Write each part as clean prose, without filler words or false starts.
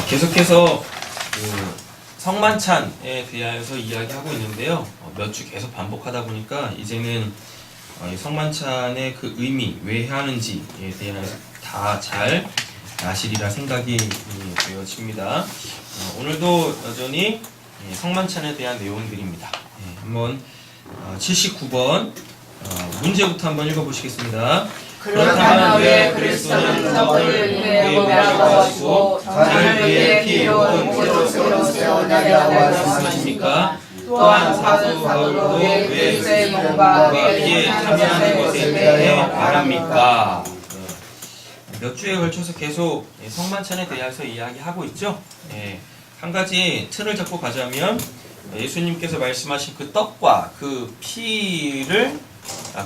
계속해서 그 성만찬에 대하여서 이야기하고 있는데요. 몇 주 계속 반복하다 보니까 이제는 이 성만찬의 그 의미, 왜 하는지에 대해서 다 잘 아시리라 생각이 되어집니다. 오늘도 여전히 성만찬에 대한 내용들입니다. 한번 79번 문제부터 한번 읽어보시겠습니다. 그렇다면 왜 그리스도는 너희를 위해 고백하시고 저를 위해 피 흘린 목으로 세워나가고 하셨습니까? 또한 사도로 왜 그리스도의 몸과 피에 참여하는 것에 대해 말합니까? 몇 주에 걸쳐서 계속 성만찬에 대해서 이야기하고 있죠. 한 가지 틀을 잡고 가자면 예수님께서 말씀하신 그 떡과 그 피를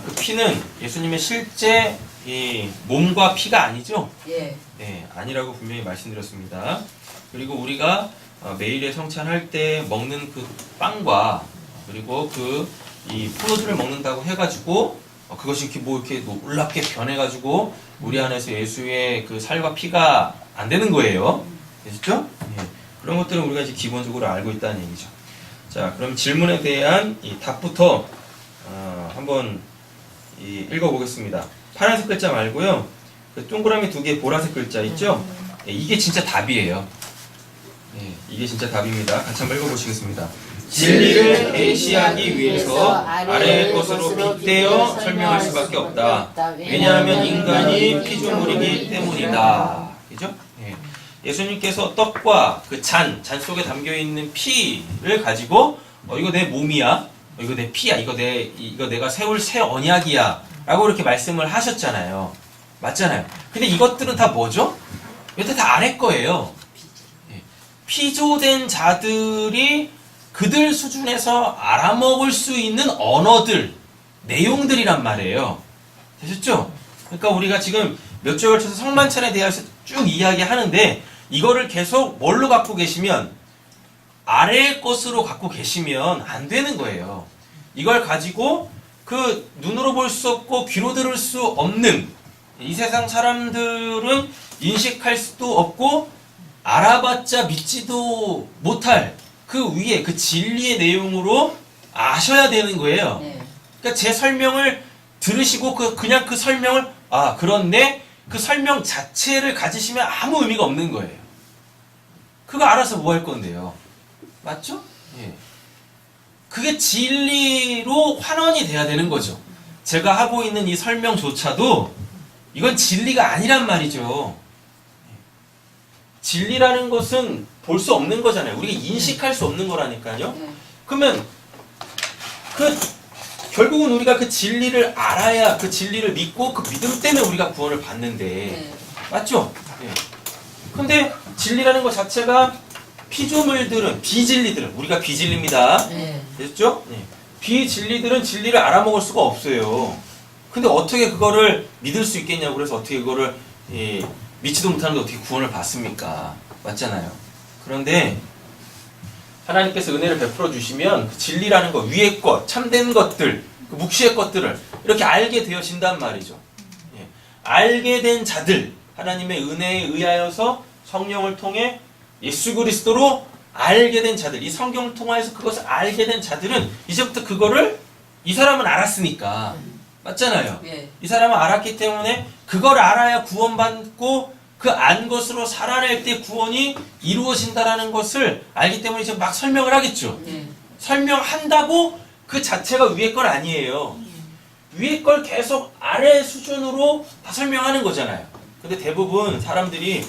그 피는 예수님의 실제 이 몸과 피가 아니죠? 아니라고 분명히 말씀드렸습니다. 그리고 우리가 매일의 성찬할 때 먹는 그 빵과 그리고 그 이 포도주를 먹는다고 해가지고 그것이 이렇게 뭐 이렇게 놀랍게 변해가지고 우리 안에서 예수의 그 살과 피가 안 되는 거예요. 되셨죠? 그런 것들은 우리가 이제 기본적으로 알고 있다는 얘기죠. 자, 그럼 질문에 대한 이 답부터 한번 읽어보겠습니다. 파란색 글자 말고요. 그 동그라미 2개 보라색 글자 있죠? 이게 진짜 답이에요. 이게 진짜 답입니다. 같이 한번 읽어보시겠습니다. 진리를 계시하기 위해서 아래의 것으로 빗대어 설명할 수밖에 없다. 왜냐하면 인간이 피조물이기 때문이다. 그죠? 예수님께서 떡과 그 잔 속에 담겨있는 피를 가지고 이거 내 몸이야. 이거 내 피야. 이거 내가 세울 새 언약이야. 라고 이렇게 말씀을 하셨잖아요. 맞잖아요. 근데 이것들은 다 뭐죠? 이것들 다 아래 거예요. 피조된 자들이 그들 수준에서 알아먹을 수 있는 언어들, 내용들이란 말이에요. 되셨죠? 그러니까 우리가 지금 몇 주에 걸쳐서 성만찬에 대해서 쭉 이야기하는데 이거를 계속 뭘로 갖고 계시면 아래의 것으로 갖고 계시면 안 되는 거예요. 이걸 가지고 그 눈으로 볼 수 없고 귀로 들을 수 없는 이 세상 사람들은 인식할 수도 없고 알아봤자 믿지도 못할 그 위에 그 진리의 내용으로 아셔야 되는 거예요. 그러니까 제 설명을 들으시고 그냥 그 설명을 그런데 그 설명 자체를 가지시면 아무 의미가 없는 거예요. 그거 알아서 뭐 할 건데요. 맞죠? 그게 진리로 환원이 돼야 되는 거죠. 제가 하고 있는 이 설명조차도 이건 진리가 아니란 말이죠. 진리라는 것은 볼 수 없는 거잖아요. 우리가 인식할 수 없는 거라니까요. 그러면 결국은 우리가 그 진리를 알아야 그 진리를 믿고 그 믿음 때문에 우리가 구원을 받는데 맞죠? 근데 진리라는 것 자체가 피조물들은 비진리들은 우리가 비진리입니다. 됐죠? 비진리들은 진리를 알아먹을 수가 없어요. 근데 어떻게 그거를 믿을 수 있겠냐고 그래서 어떻게 그거를 믿지도 못하는데 어떻게 구원을 받습니까? 맞잖아요. 그런데 하나님께서 은혜를 베풀어 주시면 그 진리라는 것, 위의 것, 참된 것들, 그 묵시의 것들을 이렇게 알게 되어진단 말이죠. 알게 된 자들, 하나님의 은혜에 의하여서 성령을 통해 예수 그리스도로 알게 된 자들, 이 성경을 통해서 그것을 알게 된 자들은 이제부터 그거를 이 사람은 알았으니까 맞잖아요. 이 사람은 알았기 때문에 그걸 알아야 구원받고 그 안 것으로 살아낼 때 구원이 이루어진다라는 것을 알기 때문에 이제 막 설명을 하겠죠. 설명한다고 그 자체가 위의 걸 아니에요. 위의 걸 계속 아래 수준으로 다 설명하는 거잖아요. 근데 대부분 사람들이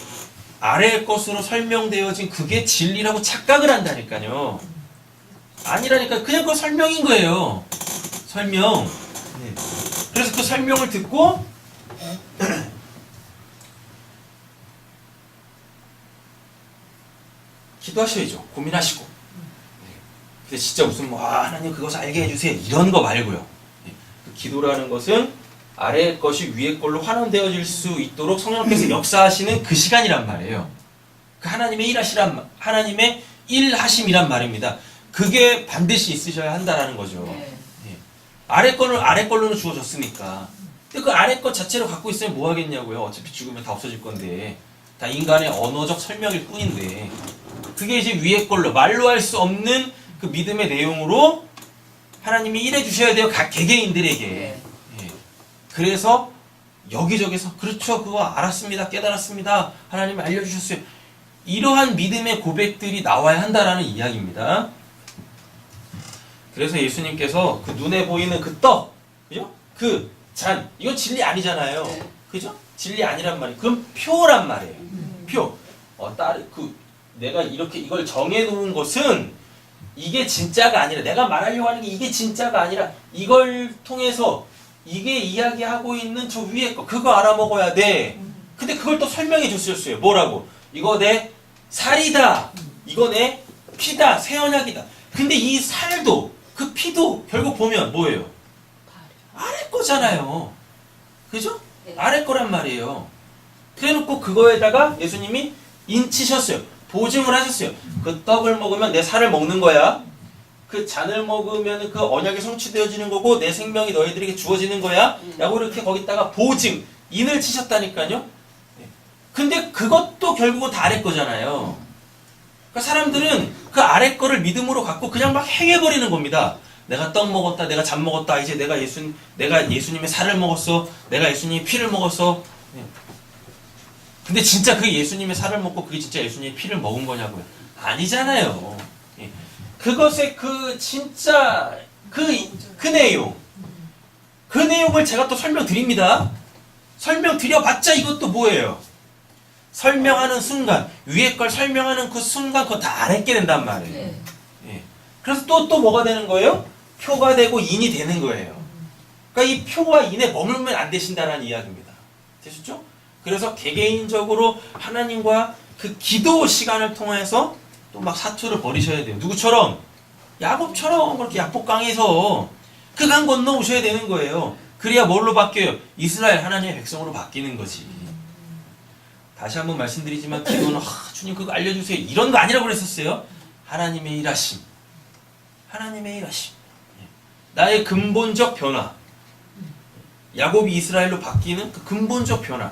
아래의 것으로 설명되어진 그게 진리라고 착각을 한다니까요. 아니라니까 그냥 그 설명인 거예요. 설명. 그래서 그 설명을 듣고 기도하셔야죠. 고민하시고. 근데 진짜 무슨 하나님 그것을 알게 해주세요. 이런 거 말고요. 그 기도라는 것은 아래의 것이 위의 걸로 환원되어질 수 있도록 성령께서 역사하시는 그 시간이란 말이에요. 그 하나님의 일하심이란 말입니다. 그게 반드시 있으셔야 한다라는 거죠. 아래 걸로는 주어졌으니까. 근데 그 아래 것 자체로 갖고 있으면 뭐 하겠냐고요. 어차피 죽으면 다 없어질 건데. 다 인간의 언어적 설명일 뿐인데 그게 이제 위의 걸로 말로 할 수 없는 그 믿음의 내용으로 하나님이 일해 주셔야 돼요. 각 개개인들에게. 네. 예. 그래서 여기저기서 그렇죠. 그거 알았습니다. 깨달았습니다. 하나님이 알려주셨어요. 이러한 믿음의 고백들이 나와야 한다라는 이야기입니다. 그래서 예수님께서 그 눈에 보이는 그 떡, 그죠? 그 잔, 이건 진리 아니잖아요. 네. 그죠? 진리 아니란 말이에요. 그럼 표란 말이에요. 표. 내가 이렇게 이걸 정해놓은 것은 이게 진짜가 아니라, 내가 말하려고 하는 게 이게 진짜가 아니라, 이걸 통해서 이게 이야기하고 있는 저 위에 거, 그거 알아먹어야 돼. 근데 그걸 또 설명해 줬었어요. 뭐라고? 이거 내 살이다. 이거 내 피다. 새 언약이다. 근데 이 살도, 그 피도 결국 보면 뭐예요? 아래 거잖아요. 그죠? 네. 아래 거란 말이에요. 그래놓고 그거에다가 예수님이 인치셨어요. 보증을 하셨어요. 그 떡을 먹으면 내 살을 먹는 거야. 그 잔을 먹으면 그 언약이 성취되어지는 거고 내 생명이 너희들에게 주어지는 거야. 라고 이렇게 거기다가 보증, 인을 치셨다니까요. 근데 그것도 결국은 다 아래 거잖아요. 그러니까 사람들은 그 아래 거를 믿음으로 갖고 그냥 막 행해버리는 겁니다. 내가 떡 먹었다, 내가 잔 먹었다, 이제 내가 예수님의 살을 먹었어, 내가 예수님의 피를 먹었어. 근데 진짜 그 예수님의 살을 먹고 그게 진짜 예수님의 피를 먹은 거냐고요? 아니잖아요. 그것의 그 진짜 그 내용, 그 내용을 제가 또 설명드립니다. 설명드려봤자 이것도 뭐예요? 설명하는 순간, 위에 걸 설명하는 그 순간 그거 다 알게 된단 말이에요. 네. 예. 그래서 또 뭐가 되는 거예요? 표가 되고 인이 되는 거예요. 그러니까 이 표와 인에 머물면 안 되신다는 이야기입니다. 되셨죠? 그래서 개개인적으로 하나님과 그 기도 시간을 통해서 또 막 사투를 벌이셔야 돼요. 누구처럼? 야곱처럼 그렇게 약복강에서 그 강 건너 오셔야 되는 거예요. 그래야 뭘로 바뀌어요? 이스라엘 하나님의 백성으로 바뀌는 거지. 다시 한번 말씀드리지만 기도는 주님 그거 알려주세요. 이런 거 아니라고 그랬었어요. 하나님의 일하심. 하나님의 일하심. 나의 근본적 변화. 야곱이 이스라엘로 바뀌는 그 근본적 변화.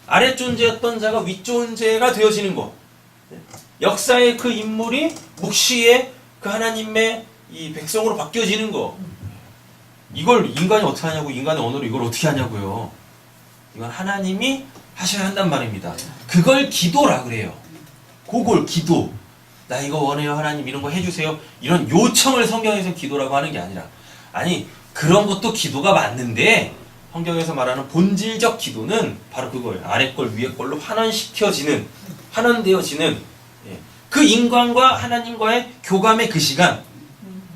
아래 존재였던 자가 윗 존재가 되어지는 것. 역사의 그 인물이 묵시의 그 하나님의 이 백성으로 바뀌어지는 것. 이걸 인간이 어떻게 하냐고, 인간의 언어로 이걸 어떻게 하냐고요. 이건 하나님이 하셔야 한단 말입니다. 그걸 기도라 그래요. 그걸 기도. 나 이거 원해요 하나님, 이런 거 해주세요. 이런 요청을 성경에서 기도라고 하는 게 아니라, 아니 그런 것도 기도가 맞는데 성경에서 말하는 본질적 기도는 바로 그거예요. 아래 걸 위에 걸로 환원시켜지는, 환원되어지는 그 인간과 하나님과의 교감의 그 시간,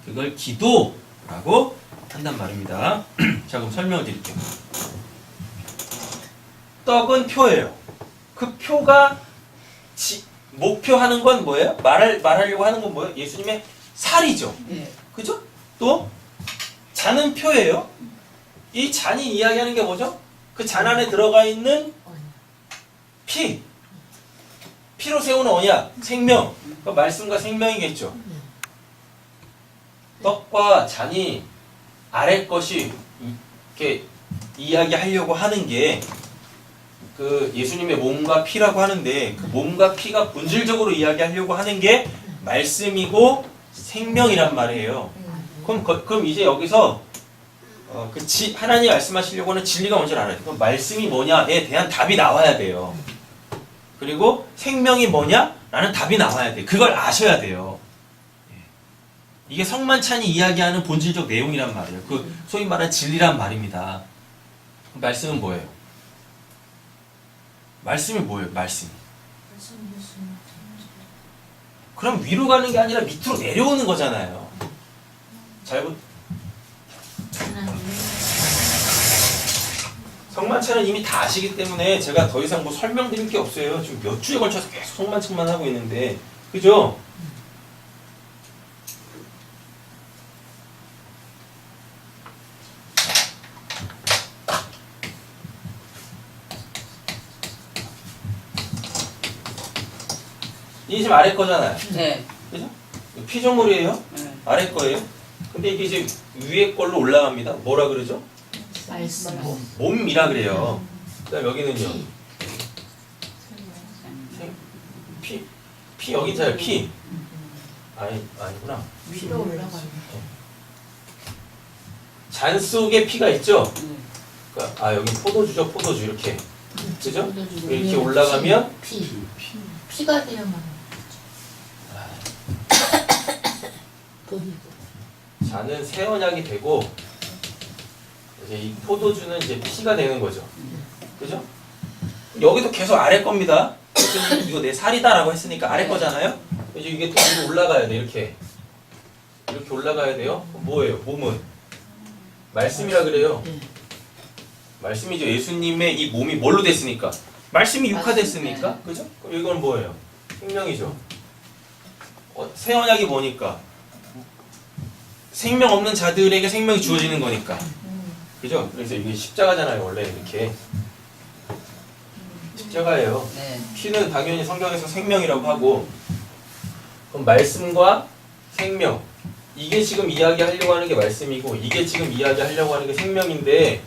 그걸 기도라고 한단 말입니다. 자, 그럼 설명을 드릴게요. 떡은 표예요. 그 표가 목표하는 건 뭐예요? 말하려고 하는 건 뭐예요? 예수님의 살이죠. 네. 그죠? 또 잔은 표예요. 이 잔이 이야기하는 게 뭐죠? 그 잔 안에 들어가 있는 피. 피로 세우는 언약, 생명. 그 말씀과 생명이겠죠. 떡과 잔이 아래 것이 이렇게 이야기하려고 하는 게 그 예수님의 몸과 피라고 하는데, 그 몸과 피가 본질적으로 이야기하려고 하는 게 말씀이고 생명이란 말이에요. 그럼 이제 여기서 하나님이 말씀하시려고 하는 진리가 뭔지 알아야 돼요. 그럼 말씀이 뭐냐에 대한 답이 나와야 돼요. 그리고 생명이 뭐냐라는 답이 나와야 돼요. 그걸 아셔야 돼요. 이게 성만찬이 이야기하는 본질적 내용이란 말이에요. 그 소위 말하는 진리란 말입니다. 말씀은 뭐예요? 말씀이 뭐예요? 말씀이. 그럼 위로 가는 게 아니라 밑으로 내려오는 거잖아요. 성만찬은 이미 다 아시기 때문에 제가 더 이상 뭐 설명드릴 게 없어요. 지금 몇 주에 걸쳐서 계속 성만찬만 하고 있는데, 그죠? 이게 지금 아래 거잖아요. 네. 그죠? 피조물이에요. 네. 아래 거예요. 근데 이게 이제 위에 걸로 올라갑니다. 뭐라 그러죠? 말씀. 몸이라 그래요. 그다음 여기는요. P 여기 있잖아요. P. 아니구나. 위로 올라가는. 잔 속에 P가 있죠. 그러니까 여기 포도주죠. 포도주 이렇게. 그죠? 이렇게 올라가면 피가 되야만. 잔은 세언약이 되고 이제 이 포도주는 이제 P가 되는 거죠. 그죠? 여기도 계속 아래 겁니다. 이거 내 살이다라고 했으니까 아래 거잖아요. 이제 이게 또 위로 올라가야 돼. 이렇게 올라가야 돼요. 뭐예요? 몸은 말씀이라 그래요. 말씀이죠. 예수님의 이 몸이 뭘로 됐으니까? 말씀이 육화됐으니까. 그죠? 그럼 이건 뭐예요? 생명이죠. 새 언약이 뭐니까? 생명 없는 자들에게 생명이 주어지는 거니까. 그죠? 그래서 이게 십자가잖아요. 원래 이렇게. 십자가예요. 피는 당연히 성경에서 생명이라고 하고, 그럼 말씀과 생명, 이게 지금 이야기하려고 하는 게 말씀이고 이게 지금 이야기하려고 하는 게 생명인데,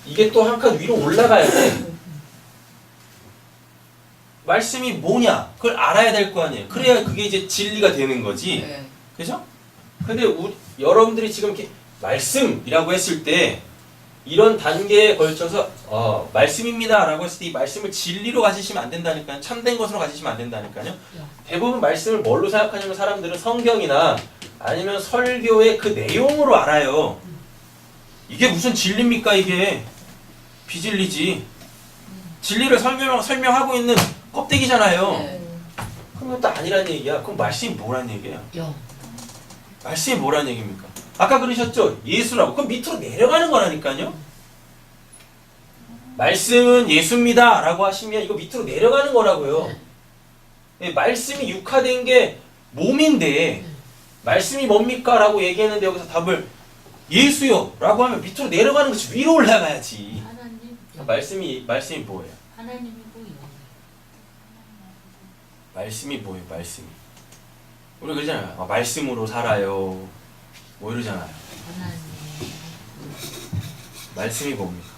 이게 또 한 칸 위로 올라가야 돼. 말씀이 뭐냐? 그걸 알아야 될 거 아니에요. 그래야 그게 이제 진리가 되는 거지. 그죠? 근데 여러분들이 지금 이렇게 말씀이라고 했을 때 이런 단계에 걸쳐서 말씀입니다 라고 했을 때 이 말씀을 진리로 가지시면 안 된다니까요. 참된 것으로 가지시면 안 된다니까요. 대부분 말씀을 뭘로 생각하냐면 사람들은 성경이나 아니면 설교의 그 내용으로 알아요. 이게 무슨 진리입니까? 이게 비진리지. 진리를 설명하고 있는 껍데기잖아요. 그럼 또 아니란 얘기야. 그럼 말씀이 뭐란 얘기예요? 말씀이 뭐란 얘기입니까? 아까 그러셨죠? 예수라고. 그럼 밑으로 내려가는 거라니까요. 말씀은 예수입니다 라고 하시면 이거 밑으로 내려가는 거라고요. 말씀이 육화된 게 몸인데 말씀이 뭡니까? 라고 얘기했는데 여기서 답을 예수요 라고 하면 밑으로 내려가는 거지. 위로 올라가야지. 말씀이 뭐예요? 하나님이 뭐예요? 말씀이 뭐예요? 말씀이. 우리 그러잖아요. 말씀으로 살아요. 뭐 이러잖아요. 하나님. 말씀이 뭡니까?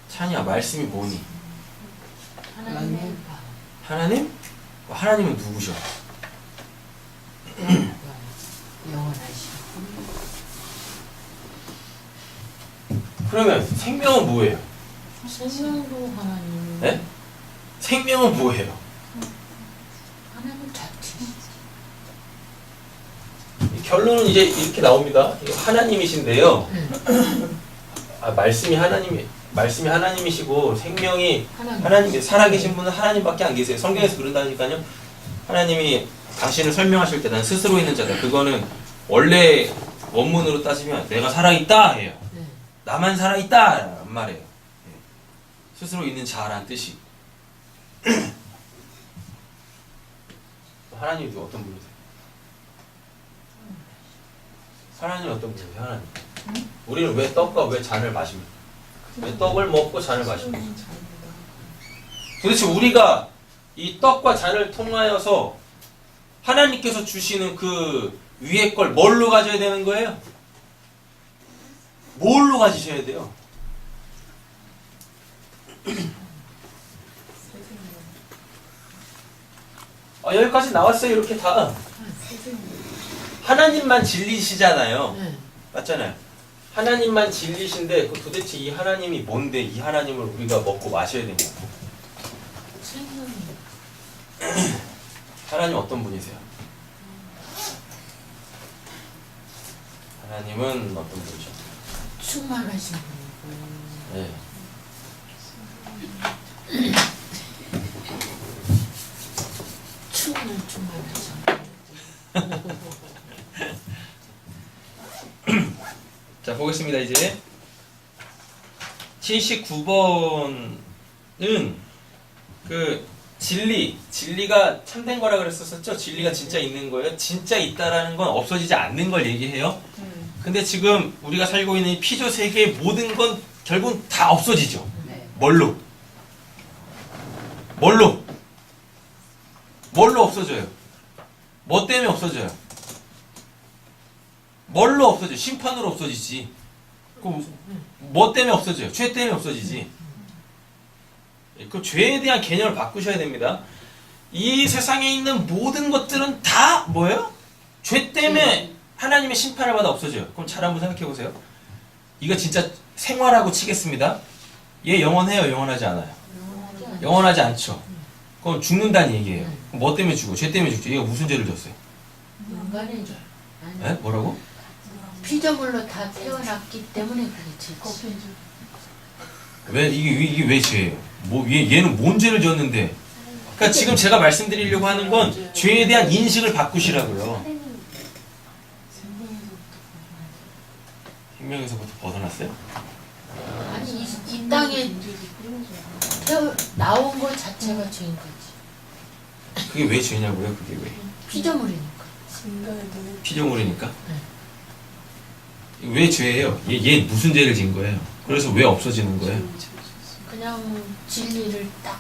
찬이야, 말씀이 뭐니? 하나님. 하나님? 하나님은 누구셔? 영원하시고. 그러면 생명은 뭐예요? 생명도 하나님. 네? 생명은 뭐예요? 하나님 자체. 결론은 이제 이렇게 나옵니다. 하나님이신데요. 말씀이 하나님이시고 생명이 하나님, 살아계신 분은 하나님밖에 안 계세요. 성경에서 그런다니까요. 하나님이 당신을 설명하실 때 난 스스로 있는 자다. 그거는 원래 원문으로 따지면 내가 살아있다 해요. 나만 살아있다 란 말이에요. 스스로 있는 자라는 뜻이. 하나님이 어떤 분이세요? 하나님은 어떤 분이세요? 하나님. 우리는 왜 떡과 왜 잔을 마십니까? 왜 떡을 먹고 잔을 마십니까? 도대체 우리가 이 떡과 잔을 통하여서 하나님께서 주시는 그 위의 걸 뭘로 가져야 되는 거예요? 뭘로 가지셔야 돼요? 여기까지 나왔어요. 이렇게 다. 하나님만 진리시잖아요. 맞잖아요. 하나님만 진리신데 도대체 이 하나님이 뭔데 이 하나님을 우리가 먹고 마셔야 되냐고. 하나님 어떤 분이세요? 하나님은 어떤 분이죠? 충만하신 분이고. 네. 충만하신 자, 보겠습니다. 이제 79번은 그 진리가 참된 거라 그랬었죠. 진리가 진짜 있는 거예요. 진짜 있다라는 건 없어지지 않는 걸 얘기해요. 근데 지금 우리가 살고 있는 이 피조 세계의 모든 건 결국은 다 없어지죠. 뭘로 없어져요? 뭐 때문에 없어져요? 뭘로 없어져요? 심판으로 없어지지. 뭐 때문에 없어져요? 죄 때문에 없어지지. 그 죄에 대한 개념을 바꾸셔야 됩니다. 이 세상에 있는 모든 것들은 다 뭐예요? 죄 때문에 하나님의 심판을 받아 없어져요. 그럼 잘 한번 생각해 보세요. 이거 진짜 생활하고 치겠습니다. 얘 영원해요? 영원하지 않아요? 영원하지 않죠. 그럼 죽는다는 얘기예요. 그럼 뭐 때문에 죽어? 죄 때문에 죽죠. 얘가 무슨 죄를 졌어요? 인간이죠. 에? 뭐라고? 피조물로 다 태어났기 때문에 그게 죄지. 이게 왜 죄예요? 얘는 뭔 죄를 졌는데? 그러니까 지금 제가 말씀드리려고 하는 건 죄에 대한 인식을 바꾸시라고요. 생명에서부터 벗어났어요? 아니 이 땅에 나온 것 자체가 죄인 거지. 그게 왜 죄냐고요? 그게 왜? 피조물이니까. 피조물이니까? 왜 죄예요? 얘 무슨 죄를 진 거예요? 그래서 왜 없어지는 거예요? 그냥 진리를 딱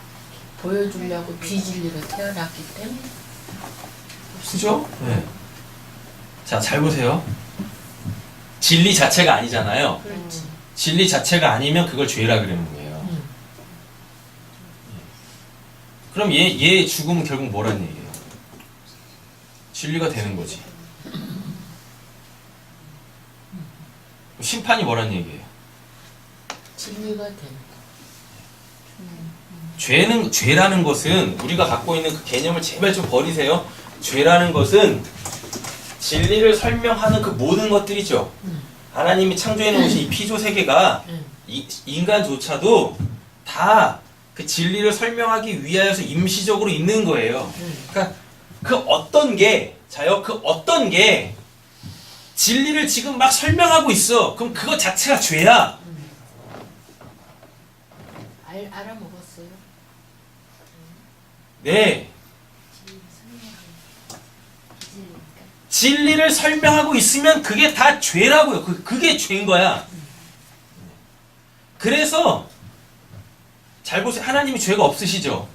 보여주려고 비진리로 태어났기 때문에. 그죠? 네. 자, 잘 보세요. 진리 자체가 아니잖아요. 그렇지. 진리 자체가 아니면 그걸 죄라 그러는 거예요. 그럼 얘 죽으면 결국 뭐라는 얘기예요? 진리가 되는 거지. 심판이 뭐라는 얘기예요? 진리가 된다. 죄라는 것은 우리가 갖고 있는 그 개념을 제발 좀 버리세요. 죄라는 것은 진리를 설명하는 그 모든 것들이죠. 하나님이 창조해 놓으신 이 피조 세계가 이 인간조차도 다 그 진리를 설명하기 위하여서 임시적으로 있는 거예요. 그러니까 그 어떤 게 진리를 지금 막 설명하고 있어. 그럼 그거 자체가 죄야. 알아먹었어요. 네. 진리를 설명하고 있으면 그게 다 죄라고요. 그게 죄인 거야. 그래서 잘 보세요. 하나님이 죄가 없으시죠?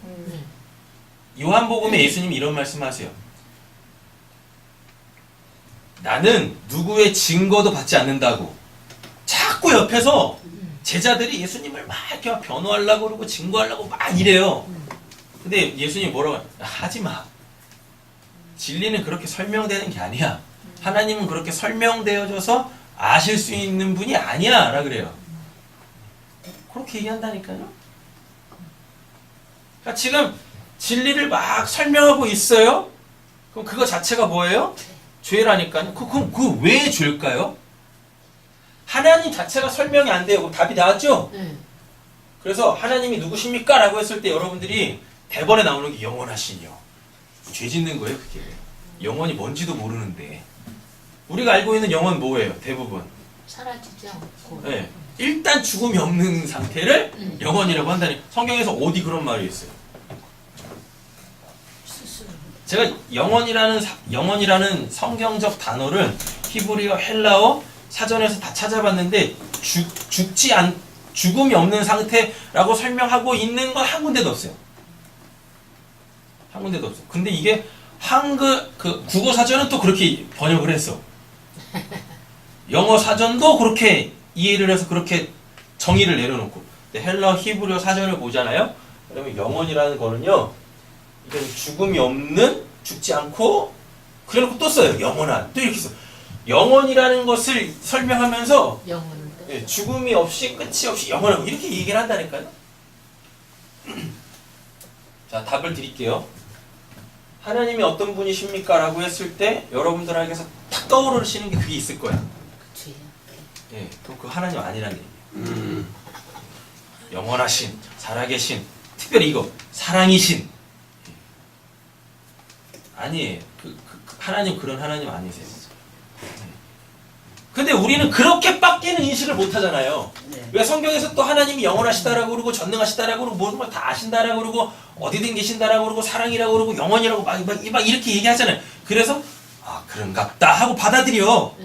요한복음에 예수님이 이런 말씀하세요. 나는 누구의 증거도 받지 않는다고. 자꾸 옆에서 제자들이 예수님을 막 이렇게 막 변호하려고 그러고 증거하려고 막 이래요. 근데 예수님이 뭐라고 해요? 하지 마. 진리는 그렇게 설명되는 게 아니야. 하나님은 그렇게 설명되어져서 아실 수 있는 분이 아니야. 라 그래요. 그렇게 얘기한다니까요. 그러니까 지금 진리를 막 설명하고 있어요. 그럼 그거 자체가 뭐예요? 죄라니까요. 그럼 그 왜 죄일까요? 하나님 자체가 설명이 안 돼요. 그럼 답이 나왔죠? 그래서 하나님이 누구십니까? 라고 했을 때 여러분들이 대번에 나오는 게 영원하시니요. 죄 짓는 거예요, 그게. 영원이 뭔지도 모르는데. 우리가 알고 있는 영원 뭐예요? 대부분. 사라지지 않고. 네. 일단 죽음이 없는 상태를 영원이라고 한다니. 성경에서 어디 그런 말이 있어요? 스스로. 제가 영원이라는 성경적 단어를 히브리어, 헬라어 사전에서 다 찾아봤는데 죽음이 없는 상태라고 설명하고 있는 건 한 군데도 없어요. 한 군데도 없어. 근데 이게 국어 사전은 또 그렇게 번역을 했어. 영어 사전도 그렇게 이해를 해서 그렇게 정의를 내려놓고. 근데 헬라 히브리어 사전을 보잖아요. 그러면 영원이라는 거는요, 이건 죽음이 없는, 죽지 않고, 그래놓고 또 써요. 영원한. 또 이렇게 써. 영원이라는 것을 설명하면서 영혼을. 죽음이 없이 끝이 없이 영원하고 이렇게 얘기를 한다니까요. 자, 답을 드릴게요. 하나님이 어떤 분이십니까? 라고 했을 때 여러분들에게서 탁 떠오르시는 게 그게 있을 거야. 그치. 예, 그럼 그 하나님 아니란 얘기예요. 영원하신, 살아계신, 특별히 이거 사랑이신. 아니에요. 하나님 그런 하나님 아니세요. 근데 우리는 그렇게밖에는 인식을 못 하잖아요. 왜 성경에서 또 하나님이 영원하시다라고 그러고 전능하시다라고 그러고 모든 걸 다 아신다라고 그러고 어디든 계신다라고 그러고 사랑이라고 그러고 영원이라고 막 이렇게 얘기하잖아요. 그래서 그런갑다 하고 받아들여.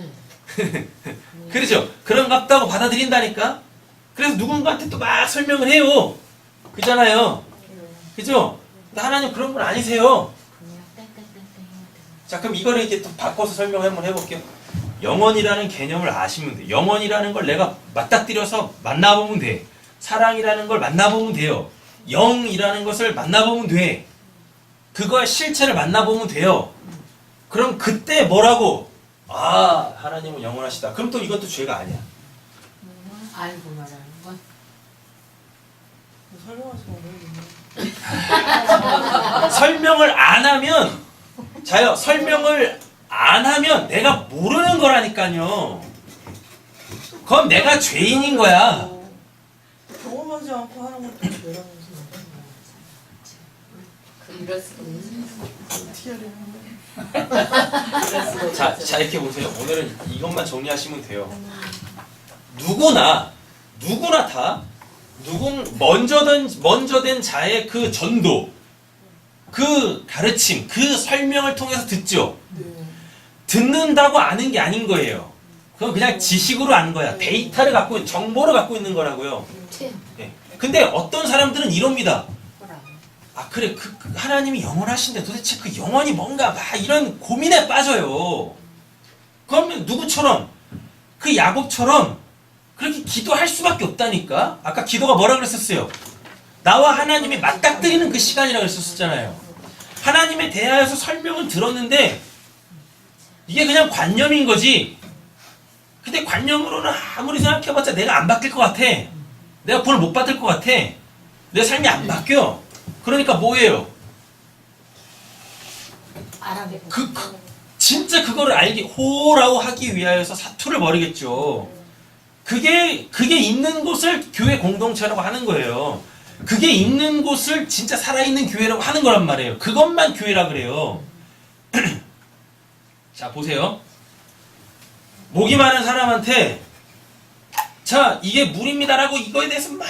그렇죠? 그런갑다 하고 받아들인다니까. 그래서 누군가한테 또 막 설명을 해요. 그잖아요. 그죠? 근데 하나님 그런 분 아니세요. 자, 그럼 이거를 이제 또 바꿔서 설명을 한번 해볼게요. 영원이라는 개념을 아시면 돼. 영원이라는 걸 내가 맞닥뜨려서 만나보면 돼. 사랑이라는 걸 만나보면 돼요. 영이라는 것을 만나보면 돼. 그거의 실체를 만나보면 돼요. 그럼 그때 뭐라고? 아, 하나님은 영원하시다. 그럼 또 이것도 죄가 아니야. 알고 말하는 건. 설명을 안 하면, 자요, 설명을 안 하면 내가 모르는 거라니까요. 그럼 내가 죄인인 거야. 경험하지 않고 하는 것도 죄라면서 이럴 수도 없는. 어떻게 하려면 자, 이렇게 보세요. 오늘은 이것만 정리하시면 돼요. 누구나 다, 먼저 된 자의 그 전도, 그 가르침, 그 설명을 통해서 듣죠. 듣는다고 아는 게 아닌 거예요. 그건 그냥 지식으로 아는 거야. 데이터를 갖고, 정보를 갖고 있는 거라고요. 네. 근데 어떤 사람들은 이럽니다. 아, 그래, 그 하나님이 영원하신데 도대체 그 영원이 뭔가, 막 이런 고민에 빠져요. 그러면 누구처럼? 그 야곱처럼 그렇게 기도할 수밖에 없다니까? 아까 기도가 뭐라 그랬었어요? 나와 하나님이 맞닥뜨리는 그 시간이라고 그랬었잖아요. 하나님에 대하여서 설명은 들었는데, 이게 그냥 관념인 거지. 근데 관념으로는 아무리 생각해봤자 내가 안 바뀔 것 같아. 내가 구원을 못 받을 것 같아. 내 삶이 안 바뀌어. 그러니까 뭐예요? 알아보고. 진짜 그거를 호라고 하기 위하여서 사투를 벌이겠죠. 그게 있는 곳을 교회 공동체라고 하는 거예요. 그게 있는 곳을 진짜 살아있는 교회라고 하는 거란 말이에요. 그것만 교회라 그래요. 자, 보세요. 목이 많은 사람한테, 자, 이게 물입니다라고 이거에 대해서 막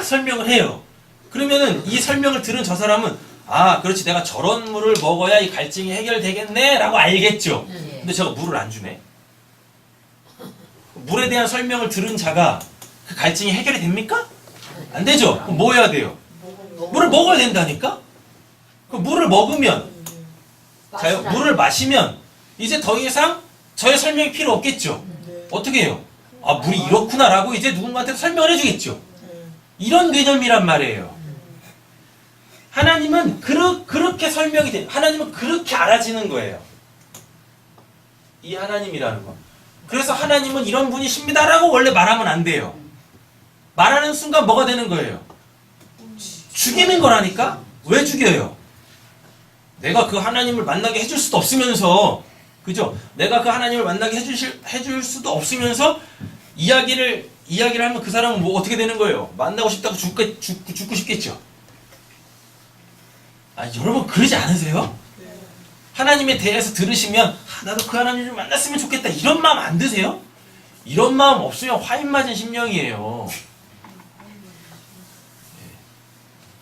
설명을 해요. 그러면은 이 설명을 들은 저 사람은, 아, 그렇지, 내가 저런 물을 먹어야 이 갈증이 해결되겠네 라고 알겠죠. 근데 저거 물을 안 주네. 물에 대한 설명을 들은 자가 그 갈증이 해결이 됩니까? 안 되죠. 그럼 뭐 해야 돼요? 물을 먹어야 된다니까? 그 물을 먹으면, 자요, 물을 마시면 이제 더 이상 저의 설명이 필요 없겠죠. 어떻게 해요? 아, 물이 이렇구나라고 이제 누군가한테 설명을 해주겠죠. 이런 개념이란 말이에요. 하나님은 그렇게 설명이 돼. 하나님은 그렇게 알아지는 거예요. 이 하나님이라는 거. 그래서 하나님은 이런 분이십니다라고 원래 말하면 안 돼요. 말하는 순간 뭐가 되는 거예요? 죽이는 거라니까? 왜 죽여요? 내가 그 하나님을 만나게 해줄 수도 없으면서, 그죠? 내가 그 하나님을 만나게 해줄 수도 없으면서 이야기를 하면 그 사람은 뭐 어떻게 되는 거예요? 만나고 싶다고 죽고 싶겠죠? 아, 여러분 그러지 않으세요? 하나님에 대해서 들으시면, 아, 나도 그 하나님을 만났으면 좋겠다, 이런 마음 안 드세요? 이런 마음 없으면 화인 맞은 심령이에요.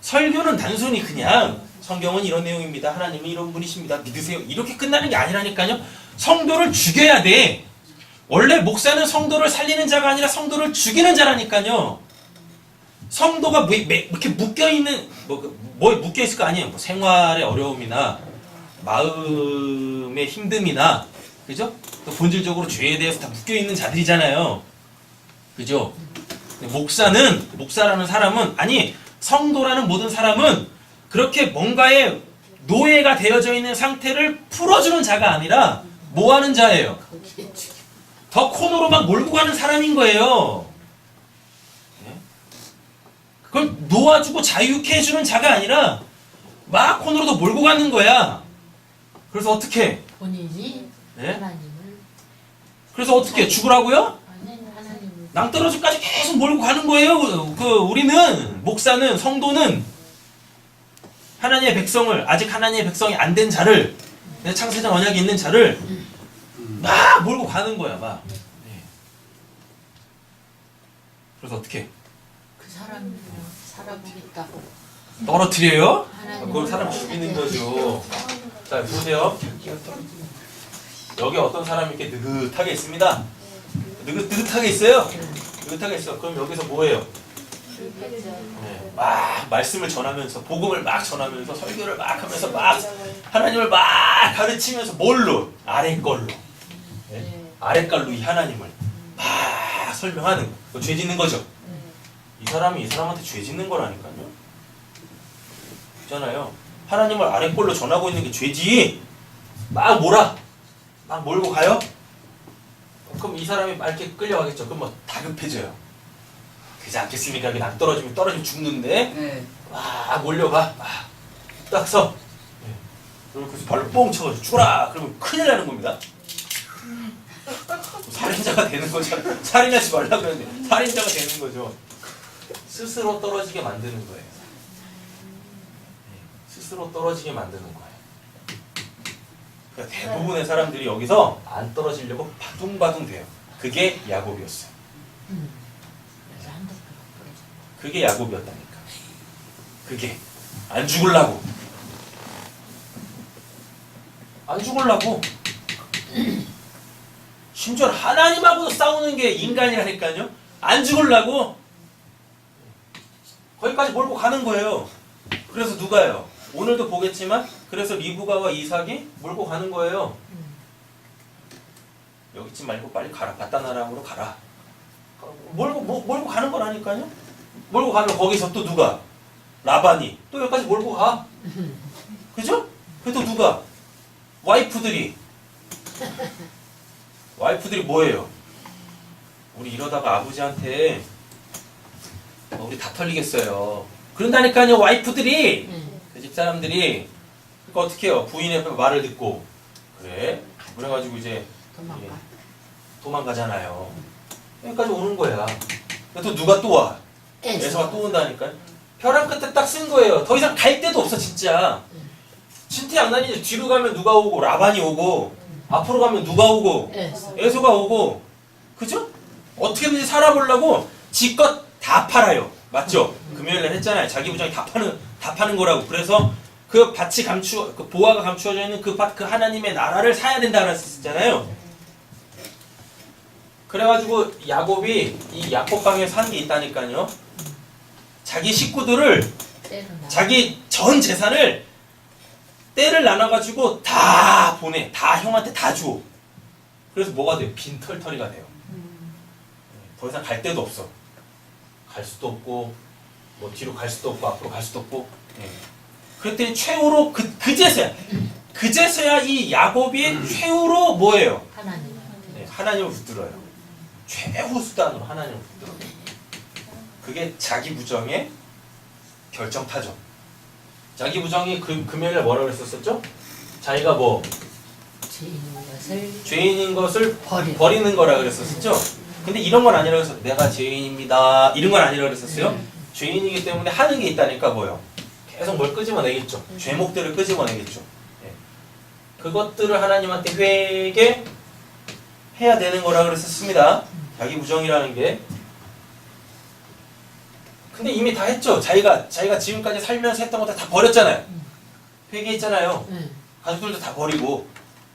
설교는 단순히 그냥 성경은 이런 내용입니다, 하나님은 이런 분이십니다, 믿으세요, 이렇게 끝나는 게 아니라니까요. 성도를 죽여야 돼. 원래 목사는 성도를 살리는 자가 아니라 성도를 죽이는 자라니까요. 성도가 이렇게 묶여있는, 뭐 묶여있을 거 아니에요. 뭐 생활의 어려움이나 마음의 힘듦이나, 그죠? 또 본질적으로 죄에 대해서 다 묶여있는 자들이잖아요. 그죠? 목사라는 사람은, 아니, 성도라는 모든 사람은 그렇게 뭔가에 노예가 되어져 있는 상태를 풀어주는 자가 아니라 뭐 하는 자예요? 더 코너로 막 몰고 가는 사람인 거예요. 그걸 놓아주고 자유케 해주는 자가 아니라 막 코너로 더 몰고 가는 거야. 그래서 어떻게? 본인이 네? 하나님을. 그래서 어떻게? 죽으라고요? 아니, 하나님을. 낭떠러지까지 계속 몰고 가는 거예요. 우리는, 목사는, 성도는 하나님의 백성을, 아직 하나님의 백성이 안 된 자를, 창세전 언약이 있는 자를 막 몰고 가는 거야, 막. 네. 그래서 어떻게? 그 사람을 살아보겠다고. 떨어뜨려요? 하나님을 그걸 사람 죽이는 거죠. 자, 보세요. 여기 어떤 사람이 이렇게 느긋하게 있습니다. 느긋하게 있어요? 느긋하게 있어. 그럼 여기서 뭐예요? 네, 막 말씀을 전하면서, 복음을 막 전하면서, 설교를 막 하면서, 막 하나님을 막 가르치면서, 뭘로? 아래 걸로. 네? 아랫갈로 이 하나님을 막 설명하는 거. 죄 짓는 거죠. 이 사람이 이 사람한테 죄 짓는 거라니까요. 있잖아요. 하나님을 아랫골로 전하고 있는 게 죄지. 막 몰아. 막 몰고 가요. 그럼 이 사람이 막 이렇게 끌려가겠죠. 그럼 뭐 다급해져요. 그지 않겠습니까? 이렇게 떨어지면 죽는데 네. 막 몰려가. 막 딱 서. 그리고 그래서 발로 뽕 쳐가지고 죽어라. 그러면 큰일 나는 겁니다. 살인자가 되는 거잖아요. 살인하지 말라 그러는데 살인자가 되는 거죠. 스스로 떨어지게 만드는 거예요. 스스로 떨어지게 만드는 거예요. 그러니까 대부분의 사람들이 여기서 안 떨어지려고 바둥바둥 돼요. 그게 야곱이었어요. 그래서 한도 그게 야곱이었다니까. 그게 안 죽으려고. 안 죽으려고. 심지어 하나님하고도 싸우는 게 인간이라니까요. 안 죽으려고. 거기까지 몰고 가는 거예요. 그래서 누가요? 오늘도 보겠지만 그래서 리브가와 이삭이 몰고 가는 거예요. 여기 있지 말고 빨리 가라. 바다나람으로 가라. 몰고 가는 거라니까요. 몰고 가면 거기서 또 누가? 라반이 또 여기까지 몰고 가. 그죠? 그래도 누가? 와이프들이 뭐예요? 우리 이러다가 아버지한테 우리 다 털리겠어요. 그런다니까요. 와이프들이 그 집사람들이 그러니까 어떻게 해요? 부인의 말을 듣고 그래? 그래가지고 이제 도망가잖아요. 여기까지 오는 거야. 또 누가 또 와? 에서가 또 온다니까. 벼랑 끝에 딱 쓴 거예요. 더 이상 갈 데도 없어 진짜. 진퇴양난이지. 뒤로 가면 누가 오고 라반이 오고 앞으로 가면 누가 오고 에서가 오고 그죠? 어떻게든지 살아보려고 지껏 다 팔아요. 맞죠? 금요일날 했잖아요. 자기 부정이 다 파는 거라고. 그래서 그 밭이 그 보화가 감추어져 있는 그 밭, 그 하나님의 나라를 사야 된다고 했었잖아요. 그래가지고 야곱이 이 야곱방에 산 게 있다니까요. 자기 식구들을 자기 전 재산을 떼를 나눠가지고 다 보내. 다 형한테 다 줘. 그래서 뭐가 돼요? 빈털터리가 돼요. 더 이상 갈 데도 없어. 갈 수도 없고 뭐 뒤로 갈 수도 없고 앞으로 갈 수도 없고. 그랬더니 최후로 그제서야 이 야곱이 최후로 뭐예요? 하나님을 붙들어요. 최후 수단으로 하나님을 붙들어요. 그게 자기 부정의 결정타죠. 자기 부정이 금요일에 뭐라고 했었죠? 자기가 뭐 죄인인 것을 버리는 거라 그랬었죠? 근데 이런 건 아니라고 해서 내가 죄인입니다. 이런 건 아니라고 그랬었어요? 죄인이기 때문에 하는 게 있다니까 뭐요? 계속 뭘 끄집어내겠죠. 죄목들을 끄집어내겠죠. 그것들을 하나님한테 회개해야 되는 거라 그랬었습니다. 자기 부정이라는 게. 근데 이미 다 했죠. 자기가 지금까지 살면서 했던 것들 다 버렸잖아요. 회개했잖아요. 가족들도 다 버리고.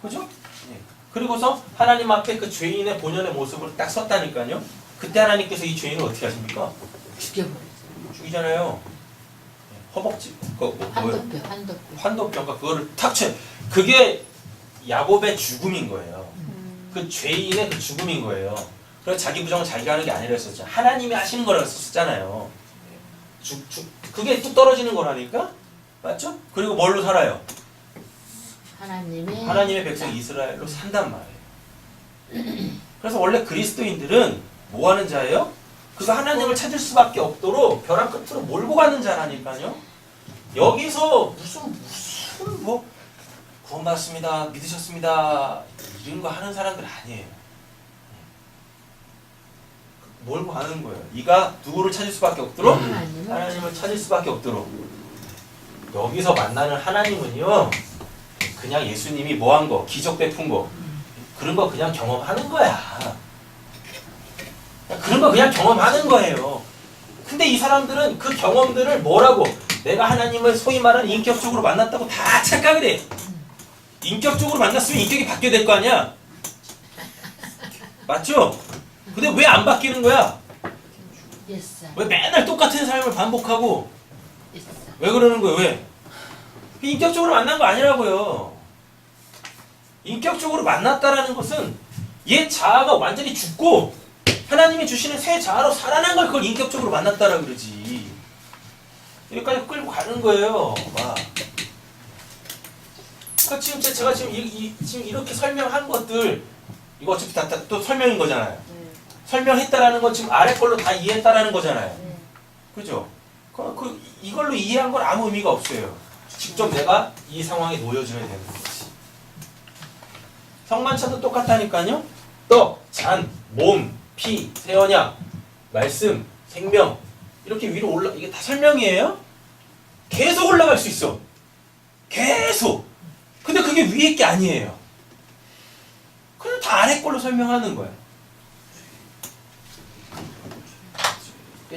그죠? 그리고서 하나님 앞에 그 죄인의 본연의 모습으로 딱 섰다니까요. 그때 하나님께서 이 죄인을 어떻게 하십니까? 죽이잖아요. 허벅지, 환도뼈가 그거를 탁 쳐. 그게 야곱의 죽음인 거예요. 그 죄인의 그 죽음인 거예요. 그래서 자기 부정은 자기가 하는 게 아니라 했었죠. 하나님이 하시는 거라고 썼잖아요. 그게 뚝 떨어지는 거라니까? 맞죠? 그리고 뭘로 살아요? 하나님의 백성 이스라엘로 산단 말이에요. 그래서 원래 그리스도인들은 뭐 하는 자예요? 그가 하나님을 찾을 수밖에 없도록 벼랑 끝으로 몰고 가는 자라니까요. 여기서 무슨 뭐 구원받았습니다, 믿으셨습니다 이런 거 하는 사람들 아니에요. 몰고 가는 거예요. 네가 누구를 찾을 수밖에 없도록 하나님을 찾을 수밖에 없도록. 여기서 만나는 하나님은요, 그냥 예수님이 뭐 한 거, 기적 베푼 거, 그런 거 그냥 경험하는 거야. 그런 거 그냥 경험하는 거예요. 근데 이 사람들은 그 경험들을 뭐라고, 내가 하나님을 소위 말하는 인격적으로 만났다고 다 착각을 해. 인격적으로 만났으면 인격이 바뀌어야 될 거 아니야. 맞죠? 근데 왜 안 바뀌는 거야? 왜 맨날 똑같은 삶을 반복하고? 왜 그러는 거예요? 왜? 인격적으로 만난 거 아니라고요. 인격적으로 만났다라는 것은 얘 자아가 완전히 죽고 하나님이 주시는 새 자아로 살아난 걸 그걸 인격적으로 만났다라 그러지. 여기까지 끌고 가는 거예요. 막. 그러니까 지금 제가 지금 지금 이렇게 설명한 것들 이거 어차피 다 또 설명인 거잖아요. 설명했다라는 건 지금 아래 걸로 다 이해했다라는 거잖아요. 그죠? 이걸로 이해한 건 아무 의미가 없어요. 직접 내가 이 상황에 놓여줘야 되는 거지. 성만찬도 똑같다니까요. 떡, 잔, 몸, 피, 세언약, 말씀, 생명 이렇게 위로 올라 이게 다 설명이에요. 계속 올라갈 수 있어. 계속. 근데 그게 위에 게 아니에요. 그냥 다 아래 걸로 설명하는 거야.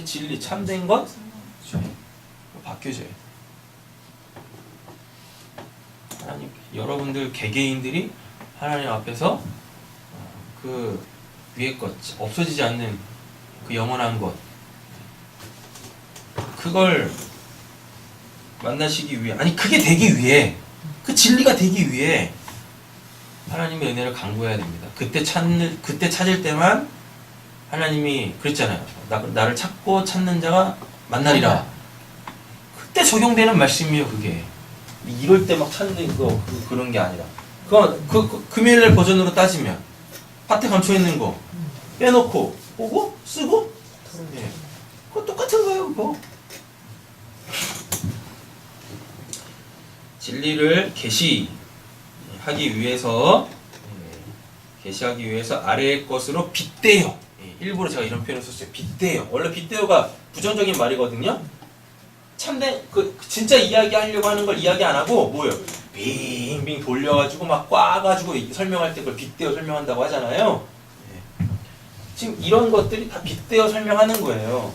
진리 참된 것 바뀌어져요. 하나님, 여러분들 개개인들이 하나님 앞에서 그 위의 것, 없어지지 않는 그 영원한 것, 그걸 만나시기 위해, 아니 그게 되기 위해, 그 진리가 되기 위해 하나님의 은혜를 강구해야 됩니다. 그때 찾을 때만 하나님이 그랬잖아요. 나를 찾고 찾는 자가 만나리라. 그때 적용되는 말씀이에요, 그게. 이럴 때 막 찾는 거 그런 게 아니라. 그 금요일날 버전으로 따지면 밭에 감춰 있는 거 빼놓고 보고 쓰고, 예. 그거 똑같은 거예요, 그거. 진리를 계시하기 위해서 아래의 것으로 빗대요. 일부러 제가 이런 표현을 썼어요. 빗대요. 원래 빗대요가 부정적인 말이거든요. 참된 진짜 이야기하려고 하는 걸 이야기 안 하고 뭐예요? 빙빙 돌려가지고 막 꽈가지고 설명할 때 그걸 빗대어 설명한다고 하잖아요. 지금 이런 것들이 다 빗대어 설명하는 거예요.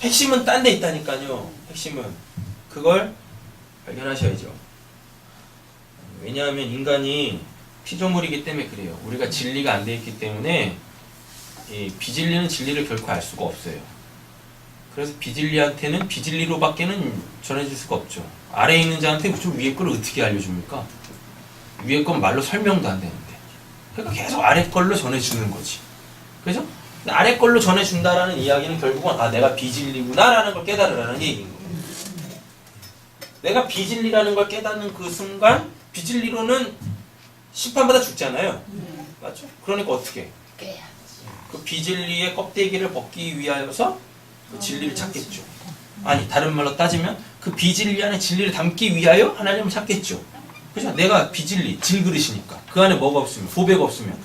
핵심은 딴 데 있다니까요. 핵심은 그걸 발견하셔야죠. 왜냐하면 인간이 피조물이기 때문에 그래요. 우리가 진리가 안 돼 있기 때문에 비진리는 진리를 결코 알 수가 없어요. 그래서 비진리한테는 비진리로밖에는 전해줄 수가 없죠. 아래에 있는 자한테 저 위에 거를 어떻게 알려줍니까? 위에 건 말로 설명도 안 되는데. 그러니까 계속 아래 걸로 전해주는 거지. 그죠? 아래 걸로 전해준다라는 이야기는 결국은 내가 비진리구나라는 걸 깨달으라는 얘기인 거예요. 내가 비진리라는 걸 깨닫는 그 순간 비진리로는 심판받아 죽잖아요. 맞죠? 그러니까 어떻게? 그 비진리의 껍데기를 벗기 위하여서 그 진리를 찾겠죠. 아니 다른 말로 따지면 그 비진리 안에 진리를 담기 위하여 하나님을 찾겠죠. 그죠? 내가 비진리, 질그릇이니까 그 안에 뭐가 없으면, 보배가 없으면